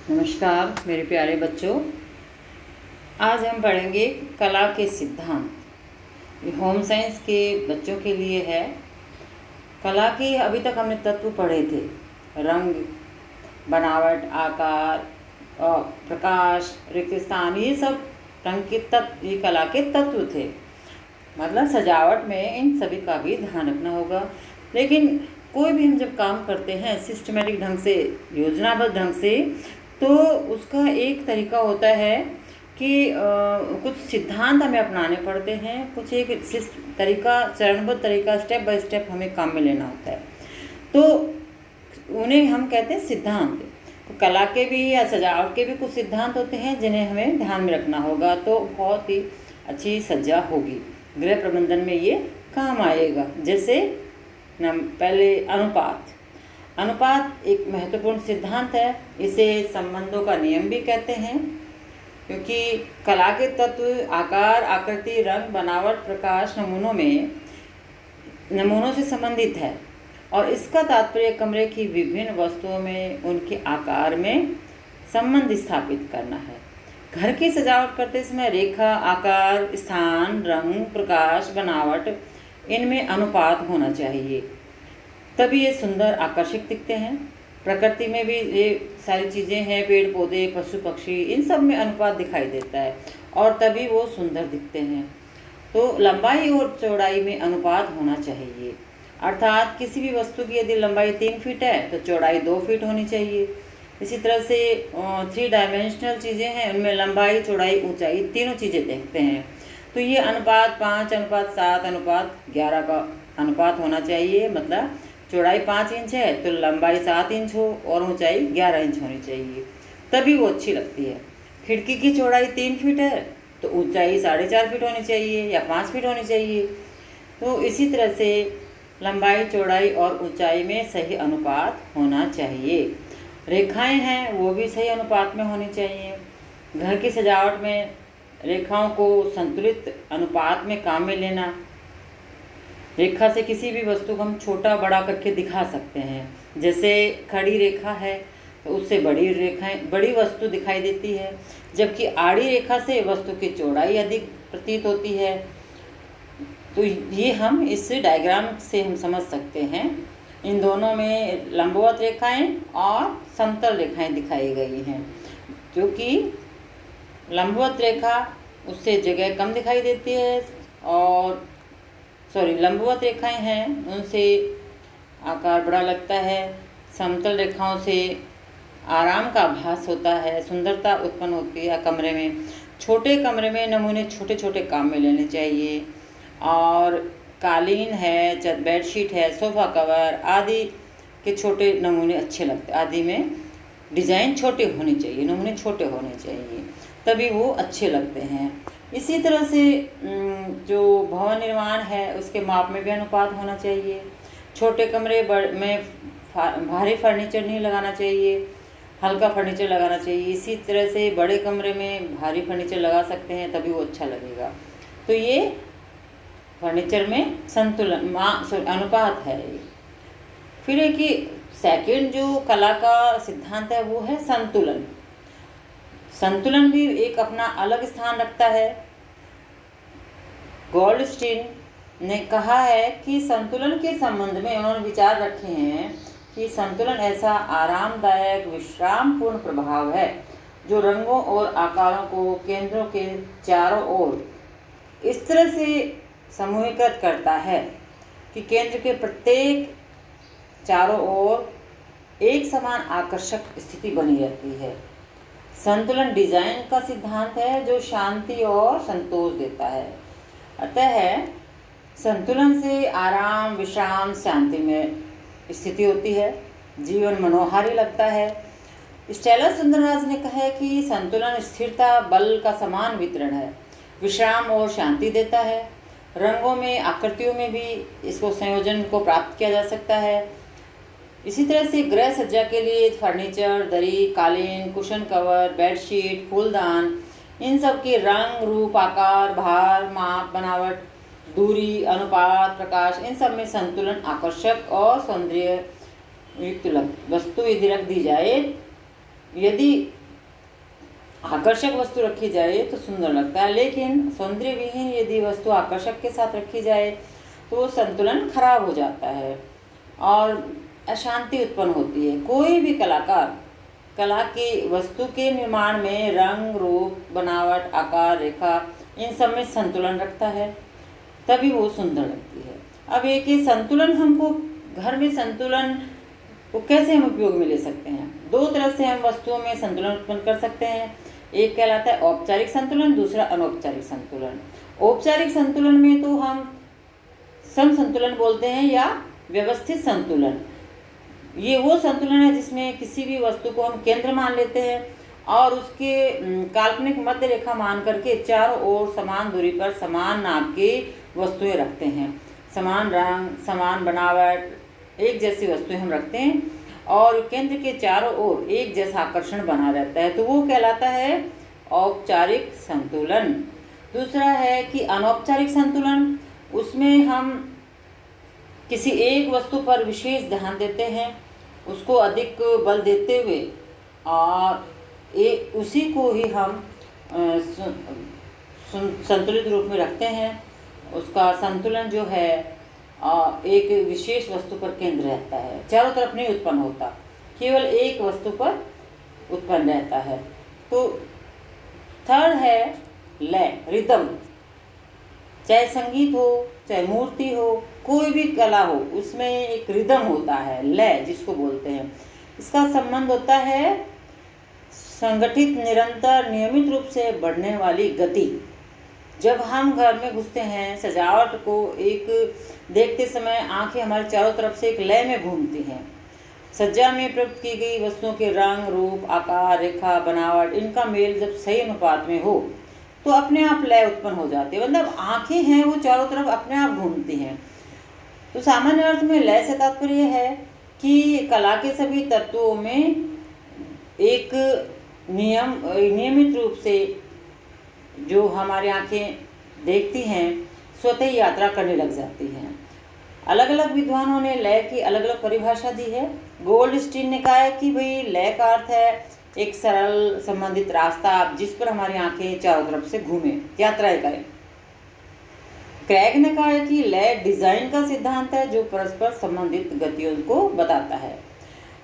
नमस्कार मेरे प्यारे बच्चों। आज हम पढ़ेंगे कला के सिद्धांत। ये होम साइंस के बच्चों के लिए है। कला के अभी तक हमने तत्व पढ़े थे, रंग, बनावट, आकार और प्रकाश, रिक्त स्थान, ये सब रंग के तत्व, ये कला के तत्व थे। मतलब सजावट में इन सभी का भी ध्यान रखना होगा। लेकिन कोई भी हम जब काम करते हैं सिस्टमेटिक ढंग से, योजनाबद्ध ढंग से, तो उसका एक तरीका होता है कि कुछ सिद्धांत हमें अपनाने पड़ते हैं, कुछ एक तरीका, चरणबद्ध तरीका, स्टेप बाय स्टेप हमें काम में लेना होता है। तो उन्हें हम कहते हैं सिद्धांत। तो कला के भी या सजावट के भी कुछ सिद्धांत होते हैं जिन्हें हमें ध्यान में रखना होगा, तो बहुत ही अच्छी सज्जा होगी। गृह प्रबंधन में ये काम आएगा। जैसे पहले अनुपात एक महत्वपूर्ण सिद्धांत है। इसे संबंधों का नियम भी कहते हैं, क्योंकि कला के तत्व आकार, आकृति, रंग, बनावट, प्रकाश नमूनों से संबंधित है और इसका तात्पर्य कमरे की विभिन्न वस्तुओं में उनके आकार में संबंध स्थापित करना है। घर की सजावट करते समय रेखा, आकार, स्थान, रंग, प्रकाश, बनावट, इनमें अनुपात होना चाहिए, तभी ये सुंदर, आकर्षक दिखते हैं। प्रकृति में भी ये सारी चीज़ें हैं, पेड़ पौधे, पशु पक्षी, इन सब में अनुपात दिखाई देता है और तभी वो सुंदर दिखते हैं। तो लंबाई और चौड़ाई में अनुपात होना चाहिए, अर्थात किसी भी वस्तु की यदि लंबाई 3 फीट है तो चौड़ाई 2 फीट होनी चाहिए। इसी तरह से 3 डायमेंशनल चीज़ें हैं, उनमें लंबाई, चौड़ाई, ऊंचाई तीनों चीज़ें देखते हैं। तो ये अनुपात 5:7:11 का अनुपात होना चाहिए। मतलब चौड़ाई 5 इंच है तो लंबाई 7 इंच हो और ऊंचाई 11 इंच होनी चाहिए, तभी वो अच्छी लगती है। खिड़की की चौड़ाई 3 फीट है तो ऊंचाई 4.5 फीट होनी चाहिए या 5 फीट होनी चाहिए। तो इसी तरह से लंबाई, चौड़ाई और ऊंचाई में सही अनुपात होना चाहिए। रेखाएं हैं वो भी सही अनुपात में होनी चाहिए। घर की सजावट में रेखाओं को संतुलित अनुपात में काम में लेना। रेखा से किसी भी वस्तु को हम छोटा बड़ा करके दिखा सकते हैं। जैसे खड़ी रेखा है तो उससे बड़ी वस्तु दिखाई देती है, जबकि आड़ी रेखा से वस्तु की चौड़ाई अधिक प्रतीत होती है। तो ये हम इस डायग्राम से हम समझ सकते हैं। इन दोनों में लंबवत रेखाएं और समतल रेखाएं दिखाई गई हैं, क्योंकि लंबवत रेखा उससे जगह कम दिखाई देती है और लंबवत रेखाएं हैं उनसे आकार बड़ा लगता है। समतल रेखाओं से आराम का आभास होता है, सुंदरता उत्पन्न होती है कमरे में। छोटे कमरे में नमूने छोटे छोटे काम में लेने चाहिए और कालीन है, बेडशीट है, सोफ़ा कवर आदि के छोटे नमूने अच्छे लगते हैं। आदि में डिज़ाइन छोटे होने चाहिए, नमूने छोटे होने चाहिए, तभी वो अच्छे लगते हैं। इसी तरह से जो भवन निर्माण है उसके माप में भी अनुपात होना चाहिए। छोटे कमरे में भारी फर्नीचर नहीं लगाना चाहिए, हल्का फर्नीचर लगाना चाहिए। इसी तरह से बड़े कमरे में भारी फर्नीचर लगा सकते हैं, तभी वो अच्छा लगेगा। तो ये फर्नीचर में संतुलन अनुपात है। फिर एक ही सेकंड जो कला का सिद्धांत है वो है संतुलन। संतुलन भी एक अपना अलग स्थान रखता है। गोल्डस्टीन ने कहा है कि संतुलन के संबंध में उन्होंने विचार रखे हैं कि संतुलन ऐसा आरामदायक, विश्रामपूर्ण प्रभाव है जो रंगों और आकारों को केंद्रों के चारों ओर इस तरह से समूहीकृत करता है कि केंद्र के प्रत्येक चारों ओर एक समान आकर्षक स्थिति बनी रहती है। संतुलन डिजाइन का सिद्धांत है जो शांति और संतोष देता है। अतः संतुलन से आराम, विश्राम, शांति में स्थिति होती है, जीवन मनोहारी लगता है। स्टेला सुंदरराज ने कहा है कि संतुलन स्थिरता, बल का समान वितरण है, विश्राम और शांति देता है। रंगों में, आकृतियों में भी इसको संयोजन को प्राप्त किया जा सकता है। इसी तरह से गृह सज्जा के लिए फर्नीचर, दरी, कालीन, कुशन कवर, बेडशीट, फूलदान, इन सब के रंग, रूप, आकार, भार, माप, बनावट, दूरी, अनुपात, प्रकाश, इन सब में संतुलन, आकर्षक और सौंदर्य युक्त वस्तु यदि रख दी जाए, यदि आकर्षक वस्तु रखी जाए तो सुंदर लगता है, लेकिन सौंदर्य विहीन यदि वस्तु आकर्षक के साथ रखी जाए तो संतुलन खराब हो जाता है और अशांति उत्पन्न होती है। कोई भी कलाकार कला की वस्तु के निर्माण में रंग, रूप, बनावट, आकार, रेखा इन सब में संतुलन रखता है, तभी वो सुंदर लगती है। अब एक ये संतुलन हमको घर में संतुलन को कैसे हम उपयोग में ले सकते हैं? दो तरह से हम वस्तुओं में संतुलन उत्पन्न कर सकते हैं। एक कहलाता है औपचारिक संतुलन, दूसरा अनौपचारिक संतुलन। औपचारिक संतुलन में तो हम सम संतुलन बोलते हैं या व्यवस्थित संतुलन। ये वो संतुलन है जिसमें किसी भी वस्तु को हम केंद्र मान लेते हैं और उसके काल्पनिक मध्य रेखा मान करके चारों ओर समान दूरी पर समान नाप की वस्तुएं रखते हैं। समान रंग, समान बनावट, एक जैसी वस्तुएं हम रखते हैं और केंद्र के चारों ओर एक जैसा आकर्षण बना रहता है, तो वो कहलाता है औपचारिक संतुलन। दूसरा है कि अनौपचारिक संतुलन। उसमें हम किसी एक वस्तु पर विशेष ध्यान देते हैं, उसको अधिक बल देते हुए और उसी को ही हम संतुलित रूप में रखते हैं। उसका संतुलन जो है एक विशेष वस्तु पर केंद्र रहता है, चारों तरफ नहीं उत्पन्न होता, केवल एक वस्तु पर उत्पन्न रहता है। तो थर्ड है लय, रिदम। चाहे संगीत हो, चाहे मूर्ति हो, कोई भी कला हो, उसमें एक रिदम होता है, लय जिसको बोलते हैं। इसका संबंध होता है संगठित, निरंतर, नियमित रूप से बढ़ने वाली गति। जब हम घर में घुसते हैं, सजावट को एक देखते समय आंखें हमारे चारों तरफ से एक लय में घूमती हैं। सज्जा में प्रयुक्त की गई वस्तुओं के रंग, रूप, आकार, रेखा, बनावट, इनका मेल जब सही अनुपात में हो तो अपने आप लय उत्पन्न हो जाती है। मतलब आंखें हैं वो चारों तरफ अपने आप घूमती हैं। तो सामान्य अर्थ में लय से तात्पर्य है कि कला के सभी तत्वों में एक नियमित रूप से जो हमारी आंखें देखती हैं स्वतः ही यात्रा करने लग जाती हैं। अलग अलग विद्वानों ने लय की अलग अलग परिभाषा दी है। गोल्डस्टीन ने कहा है कि भाई लय का अर्थ है एक सरल संबंधित रास्ता जिस पर हमारी आंखें चारों तरफ से घूमें, यात्राएं करें। क्रैग ने कहा है कि लय डिजाइन का सिद्धांत है जो परस्पर संबंधित गतियों को बताता है।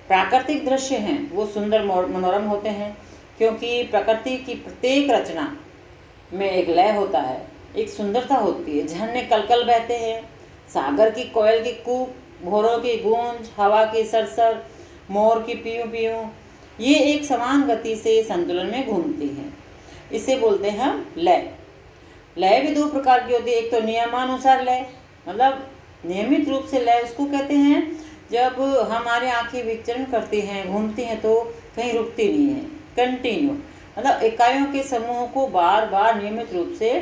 प्राकृतिक दृश्य हैं वो सुंदर मनोरम होते हैं क्योंकि प्रकृति की प्रत्येक रचना में एक लय होता है, एक सुंदरता होती है। झरने कलकल बहते हैं, सागर की कोयल की कूक, भौरों की गूंज, हवा की सरसर, मोर की पीयूं पीयूं, ये एक समान गति से संतुलन में घूमती हैं। इसे बोलते हैं हम लय। लय भी दो प्रकार की होती है। एक तो नियमानुसार लय, मतलब नियमित रूप से लय उसको कहते हैं जब हमारी आंखें विचरण करती हैं, घूमती हैं तो कहीं रुकती नहीं है, कंटिन्यू, मतलब इकाइयों के समूह को बार बार नियमित रूप से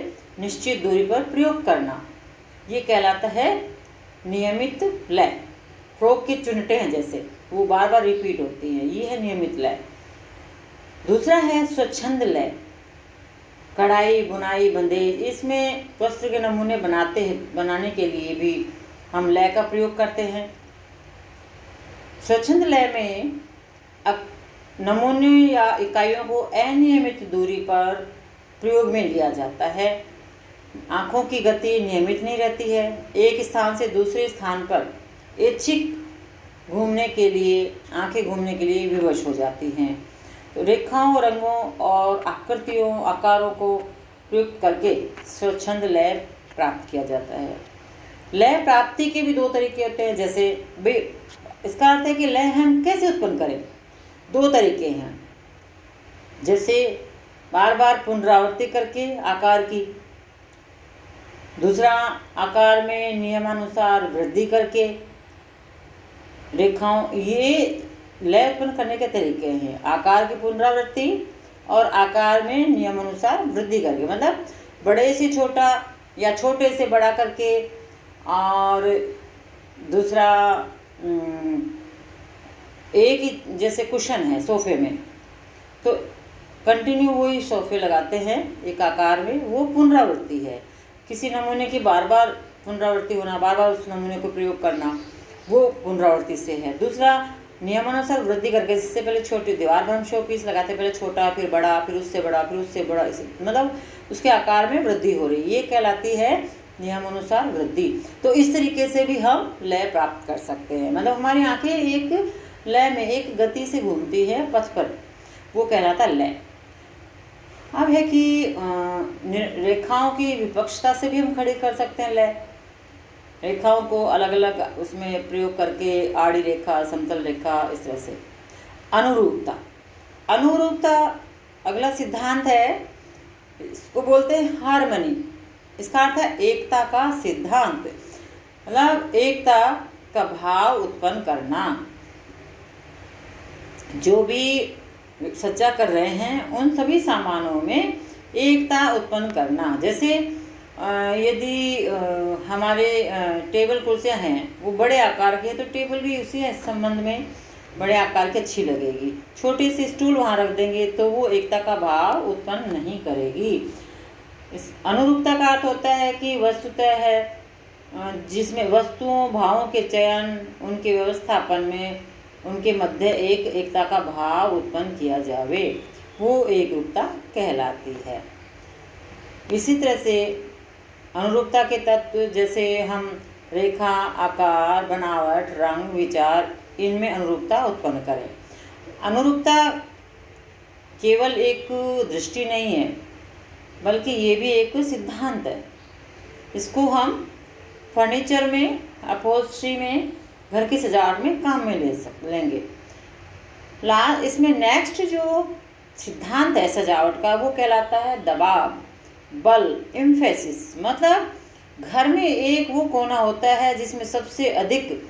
निश्चित दूरी पर प्रयोग करना, ये कहलाता है नियमित लय। फ्रॉक की चुनटें हैं जैसे वो बार बार रिपीट होती हैं, ये है नियमित लय। दूसरा है स्वच्छंद लय। कढ़ाई, बुनाई, बंदेज, इसमें वस्त्र के नमूने बनाने के लिए भी हम लय का प्रयोग करते हैं। स्वच्छंद लय में नमूने या इकाइयों को अनियमित दूरी पर प्रयोग में लिया जाता है। आँखों की गति नियमित नहीं रहती है, एक स्थान से दूसरे स्थान पर ऐच्छिक घूमने के लिए, आंखें घूमने के लिए विवश हो जाती हैं। तो रेखाओं, रंगों और आकृतियों, आकारों को प्रयुक्त करके स्वच्छंद लय प्राप्त किया जाता है। लय प्राप्ति के भी दो तरीके होते हैं। जैसे इसका अर्थ है कि लय हम कैसे उत्पन्न करें, दो तरीके हैं। जैसे बार बार पुनरावृत्ति करके आकार की, दूसरा आकार में नियमानुसार वृद्धि करके रेखाओं, ये लय उत्पन्न करने के तरीके हैं। आकार की पुनरावृत्ति और आकार में नियमानुसार वृद्धि करके, मतलब बड़े से छोटा या छोटे से बड़ा करके। और दूसरा एक ही जैसे कुशन है सोफे में, तो कंटिन्यू वही सोफे लगाते हैं एक आकार में, वो पुनरावृत्ति है। किसी नमूने की बार बार पुनरावृत्ति होना, बार बार उस नमूने को प्रयोग करना, वो पुनरावृत्ति से है। दूसरा नियमानुसार वृद्धि करके, इससे पहले छोटी दीवार पर हम शो पीस लगाते, पहले छोटा फिर बड़ा फिर उससे बड़ा फिर उससे बड़ा, मतलब उसके आकार में वृद्धि हो रही, ये कहलाती है नियमानुसार वृद्धि। तो इस तरीके से भी हम लय प्राप्त कर सकते हैं, मतलब हमारी आंखें एक लय में एक गति से घूमती है पथ पर, वो कहलाता लय। अब है कि रेखाओं की विपक्षता से भी हम खड़ी कर सकते हैं लय, रेखाओं को अलग अलग उसमें प्रयोग करके, आड़ी रेखा, समतल रेखा, इस तरह से। अनुरूपता, अनुरूपता अगला सिद्धांत है, इसको बोलते हैं हार्मनी। इसका अर्थ है एकता का सिद्धांत, मतलब एकता का भाव उत्पन्न करना। जो भी सज्जा कर रहे हैं उन सभी सामानों में एकता उत्पन्न करना। जैसे यदि हमारे टेबल कुर्सियाँ हैं वो बड़े आकार की है, तो टेबल भी उसी संबंध में बड़े आकार की अच्छी लगेगी। छोटी सी स्टूल वहाँ रख देंगे तो वो एकता का भाव उत्पन्न नहीं करेगी। इस अनुरूपता का अर्थ होता है कि वस्तुतः है जिसमें वस्तुओं भावों के चयन, उनके व्यवस्थापन में उनके मध्य एक एकता का भाव उत्पन्न किया जावे, वो एकरूपता कहलाती है। इसी तरह से अनुरूपता के तत्व जैसे हम रेखा, आकार, बनावट, रंग, विचार, इनमें अनुरूपता उत्पन्न करें। अनुरूपता केवल एक दृष्टि नहीं है, बल्कि ये भी एक सिद्धांत है। इसको हम फर्नीचर में, अपहोल्स्ट्री में, घर की सजावट में काम में लेंगे। इसमें नेक्स्ट जो सिद्धांत है सजावट का, वो कहलाता है दबाव, बल, एम्फेसिस। मतलब घर में एक वो कोना होता है जिसमें सबसे अधिक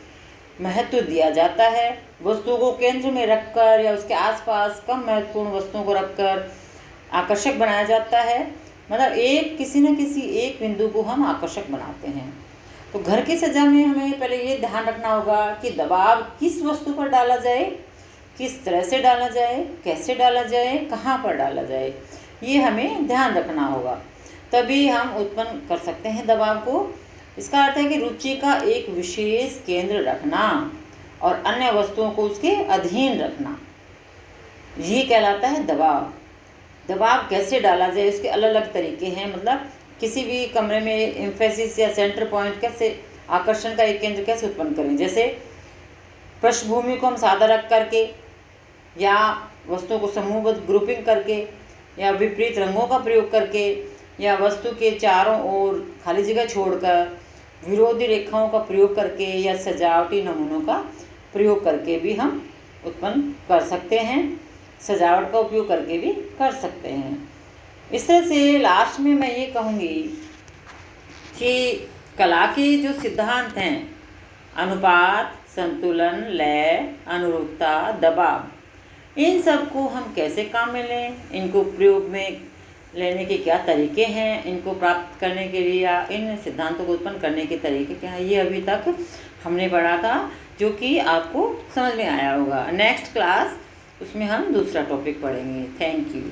महत्व दिया जाता है। वस्तुओं को केंद्र में रखकर या उसके आसपास कम महत्वपूर्ण वस्तुओं को रखकर आकर्षक बनाया जाता है। मतलब किसी न किसी एक बिंदु को हम आकर्षक बनाते हैं। तो घर की सज्जा में हमें पहले ये ध्यान रखना होगा कि दबाव किस वस्तु पर डाला जाए, किस तरह से डाला जाए, कैसे डाला जाए, कहाँ पर डाला जाए, ये हमें ध्यान रखना होगा। तभी हम उत्पन्न कर सकते हैं दबाव को। इसका अर्थ है कि रुचि का एक विशेष केंद्र रखना और अन्य वस्तुओं को उसके अधीन रखना, ये कहलाता है दबाव। दबाव कैसे डाला जाए, उसके अलग अलग तरीके हैं। मतलब किसी भी कमरे में एम्फेसिस या सेंटर पॉइंट कैसे, आकर्षण का एक केंद्र कैसे उत्पन्न करें। जैसे पृष्ठभूमि को हम सादा रख करके, या वस्तुओं को समूहबद्ध ग्रुपिंग करके, या विपरीत रंगों का प्रयोग करके, या वस्तु के चारों ओर खाली जगह छोड़कर विरोधी रेखाओं का प्रयोग करके, या सजावटी नमूनों का प्रयोग करके भी हम उत्पन्न कर सकते हैं। सजावट का उपयोग करके भी कर सकते हैं। इस तरह से लास्ट में मैं ये कहूँगी कि कला के जो सिद्धांत हैं, अनुपात, संतुलन, लय, अनुरूपता, दबाव, इन सब को हम कैसे काम में लें, इनको प्रयोग में लेने के क्या तरीके हैं, इनको प्राप्त करने के लिए या इन सिद्धांतों को उत्पन्न करने के तरीके क्या हैं, ये अभी तक हमने पढ़ा था, जो कि आपको समझ में आया होगा। नेक्स्ट क्लास उसमें हम दूसरा टॉपिक पढ़ेंगे। Thank you.